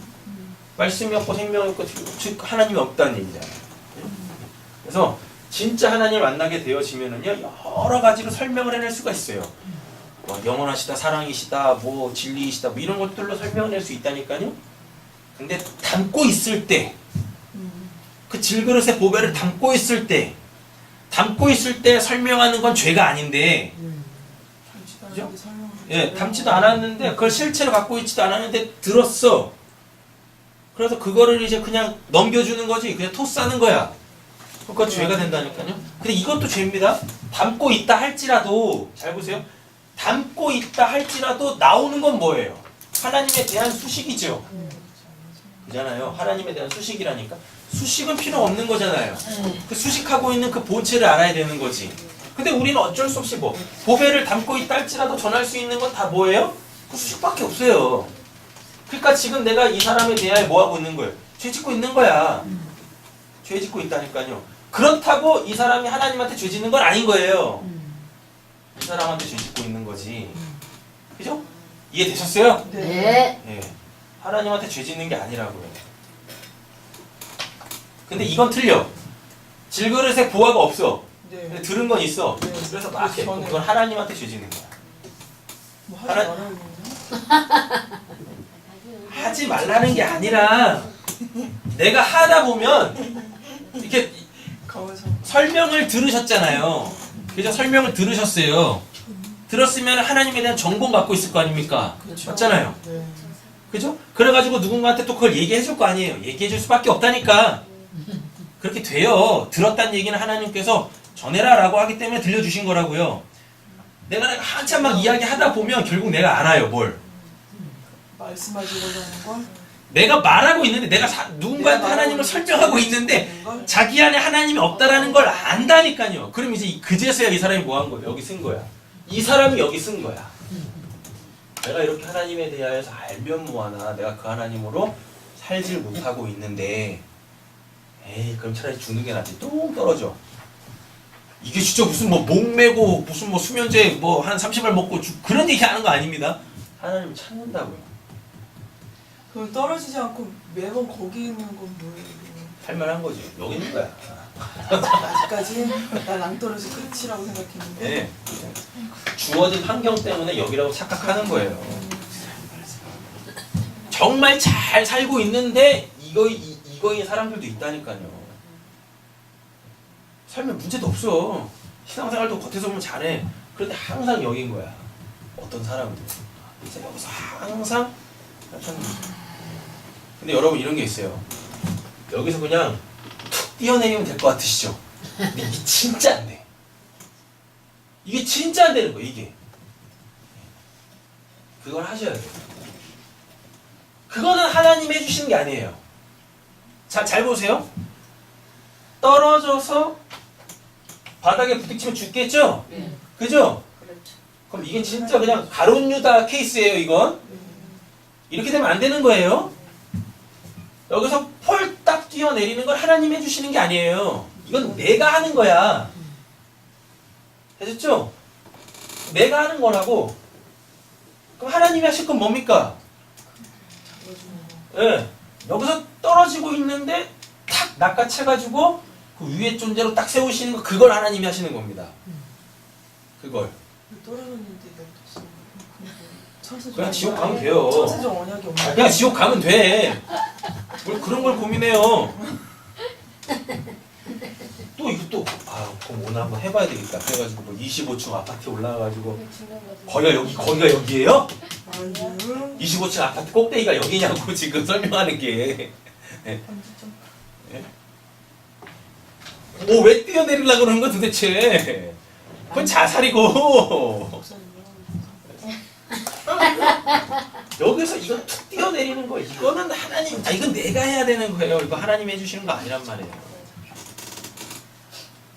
말씀이 없고 생명이 없고 즉 하나님이 없다는 얘기잖아요. 그래서 진짜 하나님을 만나게 되어지면은요 여러 가지로 설명을 해낼 수가 있어요. 뭐 영원하시다, 사랑이시다, 뭐 진리이시다, 뭐 이런 것들로 설명해낼 수 있다니까요. 근데 담고 있을 때, 그 질그릇의 보배를 담고 있을 때 설명하는 건 죄가 아닌데, 그죠? 예, 담지도 않았는데 그걸 실체로 갖고 있지도 않았는데 들었어. 그래서 그거를 이제 그냥 넘겨주는 거지, 그냥 토스하는 거야. 그거 죄가 된다니까요. 근데 이것도 죄입니다. 담고 있다 할지라도, 잘 보세요. 담고 있다 할지라도 나오는 건 뭐예요? 하나님에 대한 수식이죠. 그잖아요. 하나님에 대한 수식이라니까. 수식은 필요 없는 거잖아요. 그 수식하고 있는 그 본체를 알아야 되는 거지. 근데 우리는 어쩔 수 없이 보배를 담고 있다 할지라도 전할 수 있는 건 다 뭐예요? 그 수식밖에 없어요. 그러니까 지금 내가 이 사람에 대하여 뭐 하고 있는 거예요? 죄 짓고 있는 거야. 죄 짓고 있다니까요. 그렇다고 이 사람이 하나님한테 죄 짓는 건 아닌 거예요. 이 사람한테 죄 짓고 있는 거지. 그죠? 이해되셨어요? 네. 예. 하나님한테 죄 짓는 게 아니라고요. 근데 이건 틀려. 질그릇에 보화가 없어. 근데 들은 건 있어. 그래서 막 해. 그건 하나님한테 죄 짓는 거야. 뭐 하지 말아야 되나? 하지 말라는 게 아니라 내가 하다 보면 이렇게 설명을 들으셨잖아요. 그죠? 설명을 들으셨어요. 들었으면 하나님에 대한 정보를 갖고 있을 거 아닙니까? 그렇죠. 맞잖아요. 네. 그죠? 그래가지고 누군가한테 또 그걸 얘기해 줄 거 아니에요. 얘기해 줄 수밖에 없다니까. 그렇게 돼요. 들었다는 얘기는 하나님께서 전해라 라고 하기 때문에 들려주신 거라고요. 내가 한참 막 이야기하다 보면 결국 내가 알아요. 뭘? 말씀하시고자 하는 걸? 내가 말하고 있는데 내가 누군가한테 하나님을 설명하고 있는데 자기 안에 하나님이 없다라는 걸 안다니까요. 그럼 이제 그제서야 이 사람이 뭐 한 거야? 여기 쓴 거야. 이 사람이 여기 쓴 거야. 내가 이렇게 하나님에 대하여서 알면 뭐하나, 내가 그 하나님으로 살질 못하고 있는데, 에이 그럼 차라리 죽는 게 낫지. 뚝 떨어져. 이게 진짜 무슨 뭐 목매고 무슨 뭐 수면제 뭐 한 30알 먹고 그런 얘기 하는 거 아닙니다. 하나님을 찾는다고요. 그럼 떨어지지 않고 매번 거기 있는 건 뭐예요? 할만한 거지. 여기 있는 거야. 아직까지 난 낭떠러지 끝이라고 생각했는데. 네. 주어진 환경 때문에 여기라고 착각하는 거예요. 정말 잘 살고 있는데 이거인 사람들도 있다니까요. 살면 문제도 없어. 신앙생활도 겉에서 보면 잘해. 그런데 항상 여긴 거야. 어떤 사람은. 그래서 여기서 항상 약간. 근데 여러분 이런 게 있어요. 여기서 그냥 툭 뛰어내리면 될 것 같으시죠? 근데 이게 진짜 안 돼. 이게 진짜 안 되는 거예요, 이게. 그걸 하셔야 돼요. 그거는 하나님이 해주시는 게 아니에요. 자, 잘 보세요. 떨어져서 바닥에 부딪히면 죽겠죠? 네. 그죠? 그렇죠. 그럼 이게 진짜 그냥 가룟 유다 케이스예요, 이건. 이렇게 되면 안 되는 거예요. 여기서 폴딱 뛰어내리는 걸 하나님이 해주시는 게 아니에요. 이건 내가 하는 거야. 되셨죠? 내가 하는 거라고. 그럼 하나님이 하실 건 뭡니까? 네. 여기서 떨어지고 있는데 탁 낚아채가지고 그 위에 존재로 딱 세우시는 거, 그걸 하나님이 하시는 겁니다. 그걸. 떨어졌는데 냅뒀어. 천사적 그냥 지옥 가면 돼요. 천사적 언약이 없나? 그냥 지옥 가면 돼. 뭘 그런 걸 고민해요. 또 이거 또 그럼 오늘 한번 해봐야 되겠다. 그래가지고 뭐 25층 아파트에 올라가가지고 거기가 여기예요? 아니요. 25층 아파트 꼭대기가 여기냐고 지금 설명하는 게. 네. 왜 뛰어내리려고 그러는 거 도대체? 그건 자살이고. 여기서 이거 툭 뛰어내리는 거, 이거는 하나님, 이건 내가 해야 되는 거예요. 이거 하나님이 해주시는 거 아니란 말이에요.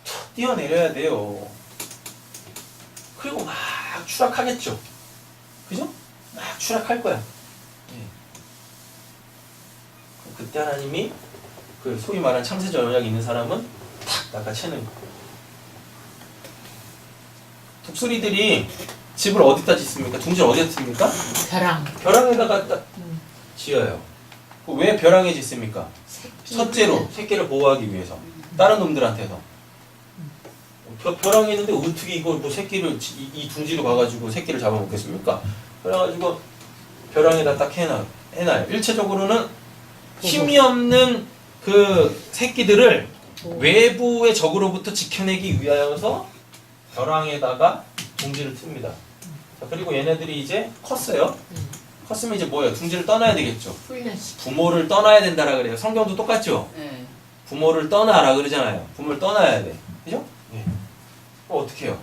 툭 뛰어내려야 돼요. 그리고 막 추락하겠죠. 그죠? 막 추락할 거야. 예. 그때 하나님이 그 소위 말하는 창세적 언약이 있는 사람은 탁 낚아채는 거. 독수리들이 집을 어디다 짓습니까? 둥지를 어디다 짓습니까? 벼랑에다가 딱 지어요. 왜 벼랑에 짓습니까? 첫째로 새끼를 보호하기 위해서. 다른 놈들한테서. 벼랑에 있는데 어떻게 이거 뭐 새끼를 이 둥지로 가가지고 새끼를 잡아먹겠습니까? 그래가지고 벼랑에다 딱 해놔요. 일체적으로는 힘이 없는 그 새끼들을 외부의 적으로부터 지켜내기 위하여서 벼랑에다가 둥지를 틉니다. 자, 그리고 얘네들이 이제 컸어요. 컸으면 이제 뭐예요? 둥지를 떠나야 되겠죠. 부모를 떠나야 된다라 그래요. 성경도 똑같죠? 네. 부모를 떠나라 그러잖아요. 부모를 떠나야 돼. 그죠? 네. 그럼 어떻게 해요?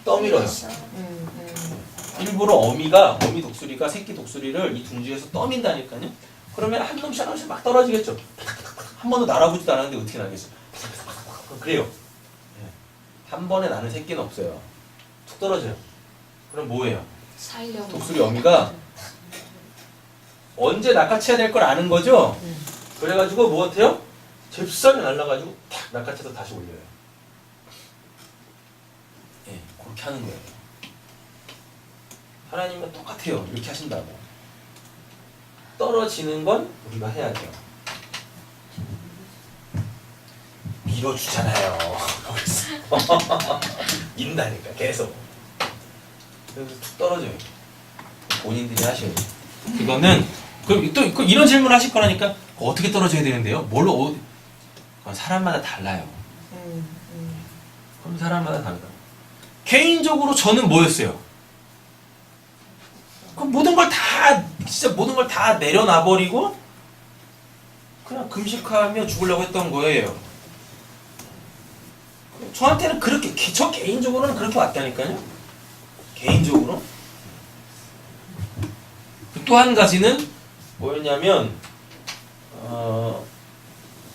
떠밀어요. 일부러 어미 독수리가 새끼 독수리를 이 둥지에서 떠민다니까요. 그러면 한 놈씩 한 놈씩 막 떨어지겠죠. 한 번도 날아보지도 않았는데 어떻게 나겠어? 그래요. 네. 한 번에 나는 새끼는 없어요. 툭 떨어져요. 그럼 뭐예요? 독수리 어미가 언제 낚아채야 될 걸 아는 거죠? 그래가지고 뭐 어때요? 잽싸게 날라가지고 탁 낚아채서 다시 올려요. 예, 그렇게 하는 거예요. 하나님은 똑같아요. 이렇게 하신다고. 떨어지는 건 우리가 해야 돼요. 밀어주잖아요. 인다니까 계속. 그래서 툭 떨어져요. 본인들이 하셔야 돼요. 이거는 또 이런 질문 하실 거라니까 어떻게 떨어져야 되는데요? 뭘로 그건 사람마다 달라요. 그럼 사람마다 다르다. 개인적으로 저는 뭐였어요? 그 모든 걸 다 내려놔버리고 그냥 금식하며 죽으려고 했던 거예요. 저한테는 그렇게, 저 개인적으로는 그렇게 왔다니까요. 개인적으로. 또 한 가지는 뭐였냐면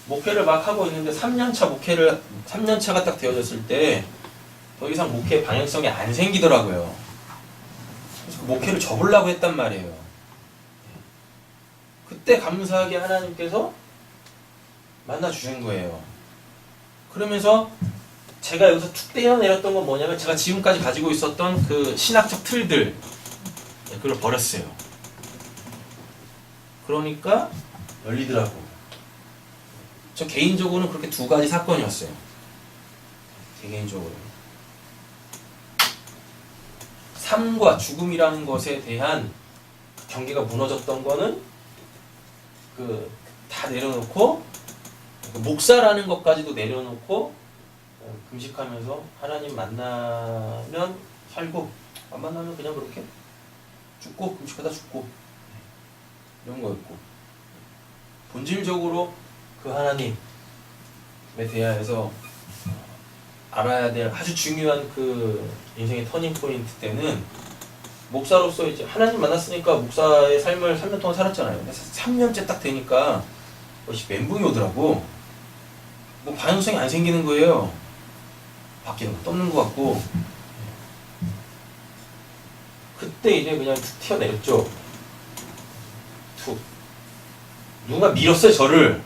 목회를 막 하고 있는데 3년차가 딱 되어졌을 때 더 이상 목회 방향성이 안 생기더라고요. 그래서 그 목회를 접으려고 했단 말이에요. 그때 감사하게 하나님께서 만나 주신 거예요. 그러면서 제가 여기서 툭 떼어내렸던 건 뭐냐면 제가 지금까지 가지고 있었던 그 신학적 틀들 그걸 버렸어요. 그러니까 열리더라고. 저 개인적으로는 그렇게 두 가지 사건이었어요. 제 개인적으로. 삶과 죽음이라는 것에 대한 경계가 무너졌던 거는 다 내려놓고 목사라는 것까지도 내려놓고 금식하면서 하나님 만나면 살고 안 만나면 그냥 그렇게 죽고 금식하다 죽고 이런 거였고 본질적으로 그 하나님에 대하여서 알아야 될 아주 중요한 그 인생의 터닝 포인트 때는 목사로서 이제 하나님 만났으니까 목사의 삶을 3년 동안 살았잖아요. 근데 3년째 딱 되니까 멘붕이 오더라고. 뭐 반응성이 안 생기는 거예요. 바뀌는 거 떠는 것 같고. 그때 이제 그냥 툭 튀어내렸죠. 툭. 누가 밀었어요, 저를.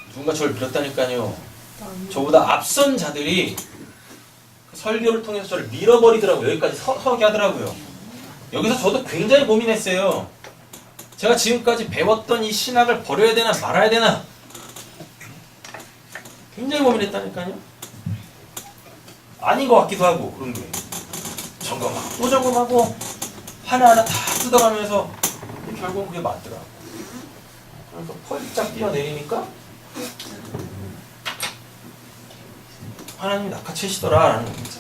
누군가 저를 밀었다니까요. 저보다 앞선 자들이 그 설교를 통해서 저를 밀어버리더라고요. 여기까지 서게 하더라고요. 여기서 저도 굉장히 고민했어요. 제가 지금까지 배웠던 이 신학을 버려야 되나 말아야 되나 굉장히 고민했다니까요. 아닌 것 같기도 하고 그런 거예요. 점검하고 또 점검하고 하나하나 다 뜯어가면서 결국은 그게 맞더라고. 그래서 펄짝 뛰어내리니까 하나님이 낚아채시더라 라는 거죠.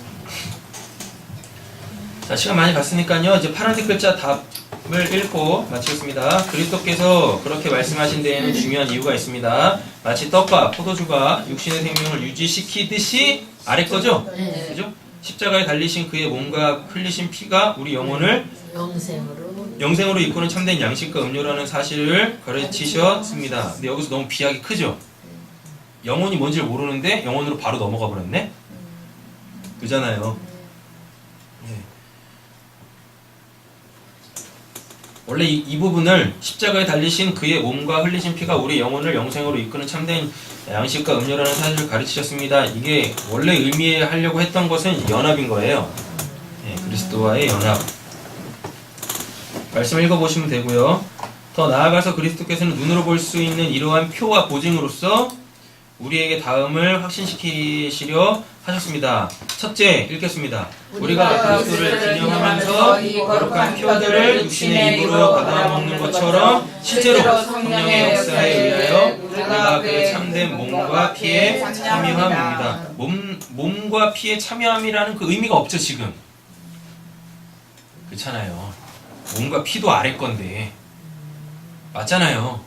자, 시간 많이 갔으니까요. 이제 파란색 글자 답을 읽고 마치겠습니다. 그리스도께서 그렇게 말씀하신 데에는 중요한 이유가 있습니다. 마치 떡과 포도주가 육신의 생명을 유지시키듯이 아래 거죠? 네. 그죠? 십자가에 달리신 그의 몸과 흘리신 피가 우리 영혼을 영생으로 이끄는 참된 양식과 음료라는 사실을 가르치셨습니다. 근데 여기서 너무 비약이 크죠? 영혼이 뭔지를 모르는데 영혼으로 바로 넘어가 버렸네? 그잖아요. 네. 원래 이 부분을 십자가에 달리신 그의 몸과 흘리신 피가 우리 영혼을 영생으로 이끄는 참된 양식과 음료라는 사실을 가르치셨습니다. 이게 원래 의미하려고 했던 것은 연합인 거예요. 네, 그리스도와의 연합. 말씀 읽어보시면 되고요. 더 나아가서 그리스도께서는 눈으로 볼 수 있는 이러한 표와 보증으로서 우리에게 다음을 확신시키시려 하셨습니다. 첫째, 읽겠습니다. 우리가 그리스도를 기념하면서 이 거룩한 표들을 육신의 입으로 받아먹는 것처럼 실제로 성령의 역사에 의하여 우리가 그 참된 몸과 피에 참여함입니다. 몸과 피에 참여함이라는 그 의미가 없죠, 지금. 그렇잖아요. 몸과 피도 아래 건데. 맞잖아요.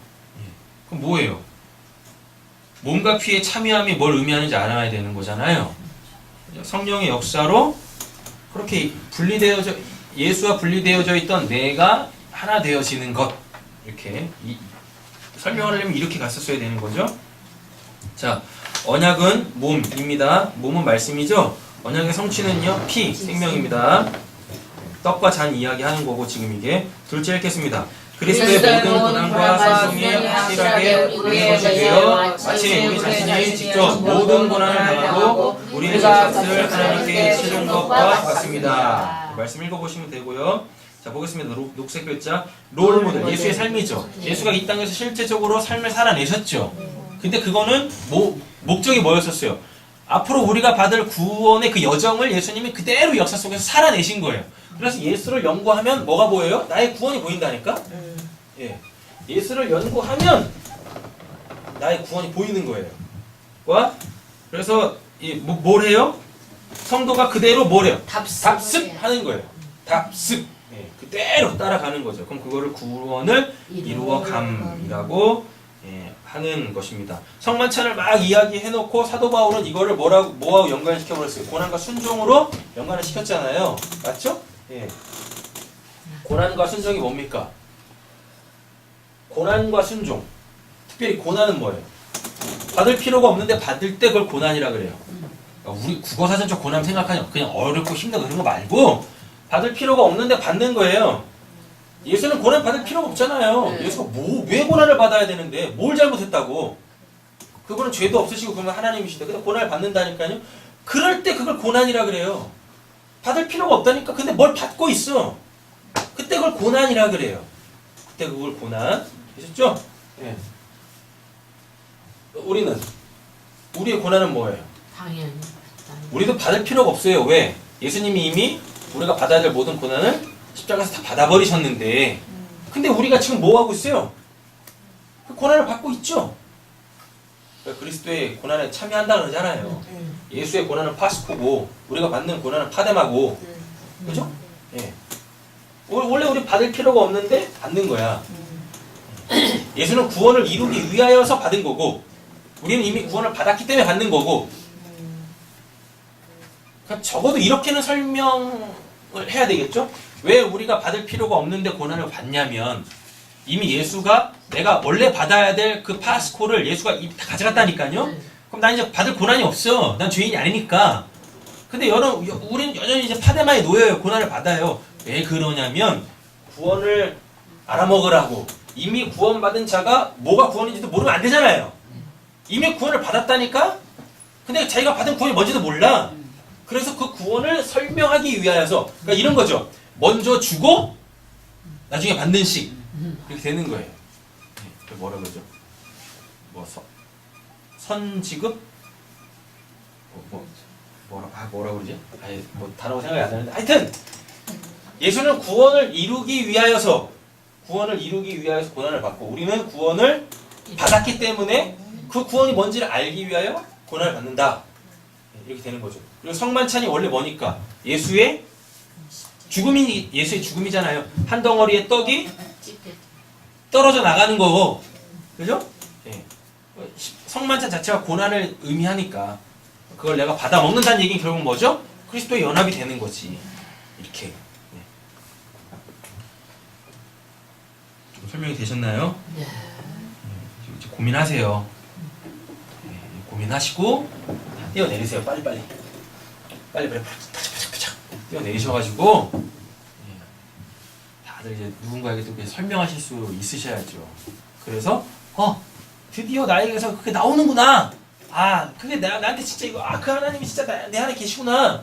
그럼 뭐예요? 몸과 피의 참여함이 뭘 의미하는지 알아야 되는 거잖아요. 성령의 역사로 그렇게 분리되어져 예수와 분리되어져 있던 내가 하나 되어지는 것 이렇게 설명을 하려면 이렇게 갔었어야 되는 거죠. 자, 언약은 몸입니다. 몸은 말씀이죠. 언약의 성취는요 피 생명입니다. 떡과 잔 이야기하는 거고 지금 이게 둘째 읽겠습니다. 그리스도의 모든 고난과 순종이 확실하게 우리의 것이 되어 마치 우리 자신이 직접 모든 고난을 당하고 우리의 값을 하나님께 치른 것과 같습니다. 말씀 읽어보시면 되고요. 자, 보겠습니다. 녹색 글자 롤 모델 예수의 삶이죠. 예수가 이 땅에서 실제적으로 삶을 살아내셨죠. 근데 그거는 목적이 뭐였었어요? 앞으로 우리가 받을 구원의 그 여정을 예수님이 그대로 역사 속에서 살아내신 거예요. 그래서 예수를 연구하면 뭐가 보여요? 나의 구원이 보인다니까? 예. 예수를 연구하면 나의 구원이 보이는 거예요. 그래서 뭘 해요? 성도가 그대로 뭘 해요? 답습하는 거예요. 답습. 예. 그대로 따라가는 거죠. 그럼 그거를 구원을 이루어감이라고 하는 것입니다. 성만찬을 막 이야기해놓고 사도 바울은 이거를 뭐하고 연관시켜버렸어요? 고난과 순종으로 연관을 시켰잖아요. 맞죠? 예. 고난과 순종이 뭡니까? 고난과 순종. 특별히 고난은 뭐예요? 받을 필요가 없는데 받을 때 그걸 고난이라 그래요. 그러니까 우리 국어사전적 고난 생각하냐? 그냥 어렵고 힘들고 그런 거 말고 받을 필요가 없는데 받는 거예요. 예수는 고난 받을 필요가 없잖아요. 네. 예수가 왜 고난을 받아야 되는데 뭘 잘못했다고? 그분은 죄도 없으시고 그러면 하나님이신데 근데 고난을 받는다니까요. 그럴 때 그걸 고난이라 그래요. 받을 필요가 없다니까. 근데 뭘 받고 있어. 그때 그걸 고난이라 그래요. 그때 그걸 고난. 되셨죠? 예. 우리의 고난은 뭐예요? 당연히. 우리도 받을 필요가 없어요. 왜? 예수님이 이미 우리가 받아야 될 모든 고난을 십자가에서 다 받아버리셨는데 근데 우리가 지금 뭐 하고 있어요? 그 고난을 받고 있죠. 그러니까 그리스도의 고난에 참여한다 그러잖아요. 예수의 고난은 파스코고 우리가 받는 고난은 파데마고 그죠? 예. 원래 우리 받을 필요가 없는데 받는 거야. 예수는 구원을 이루기 위하여서 받은 거고 우리는 이미 구원을 받았기 때문에 받는 거고 그러니까 적어도 이렇게는 설명을 해야 되겠죠? 왜 우리가 받을 필요가 없는데 고난을 받냐면 이미 예수가 내가 원래 받아야 될 그 파스코를 예수가 이미 다 가져갔다니까요? 그럼 난 이제 받을 고난이 없어. 난 죄인이 아니니까. 근데 우리는 여전히 이제 파데마에 놓여요. 고난을 받아요. 왜 그러냐면 구원을 알아먹으라고. 이미 구원받은 자가 뭐가 구원인지도 모르면 안 되잖아요. 이미 구원을 받았다니까? 근데 자기가 받은 구원이 뭔지도 몰라. 그래서 그 구원을 설명하기 위하여서 그러니까 이런 거죠. 먼저 주고 나중에 받는 식. 이렇게 되는 거예요. 뭐라 그러죠? 선지급? 뭐라 그러지? 아예 뭐 단어가 생각이 안 나는데 하여튼 예수는 구원을 이루기 위하여서 고난을 받고 우리는 구원을 받았기 때문에 그 구원이 뭔지를 알기 위하여 고난을 받는다. 이렇게 되는 거죠. 그리고 성만찬이 원래 뭐니까 예수의 죽음이잖아요. 한 덩어리의 떡이 떨어져 나가는 거고, 그죠? 예. 성만찬 자체가 고난을 의미하니까 그걸 내가 받아 먹는다는 얘기는 결국 뭐죠? 그리스도의 연합이 되는 거지. 이렇게. 예. 좀 설명이 되셨나요? 네. 이제 고민하세요. 예, 고민하시고 뛰어내리세요. 빨리. 타착 뛰어내리셔가지고 예, 다들 이제 누군가에게 또 설명하실 수 있으셔야죠. 그래서 드디어 나에게서 그게 나오는구나. 아, 그게 나한테 진짜 이거 그 하나님이 진짜 내 안에 계시구나.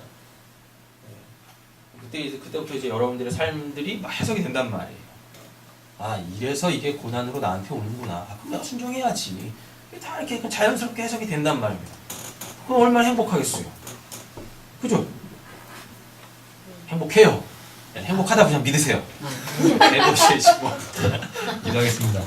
그때부터 이제 여러분들의 삶들이 막 해석이 된단 말이에요. 아, 이래서 이게 고난으로 나한테 오는구나. 그럼 내가 순종해야지. 다 이렇게 자연스럽게 해석이 된단 말입니다. 그럼 얼마나 행복하겠어요. 그죠? 행복해요. 행복하다 그냥 믿으세요. 해보시지 뭐. 기도하겠습니다.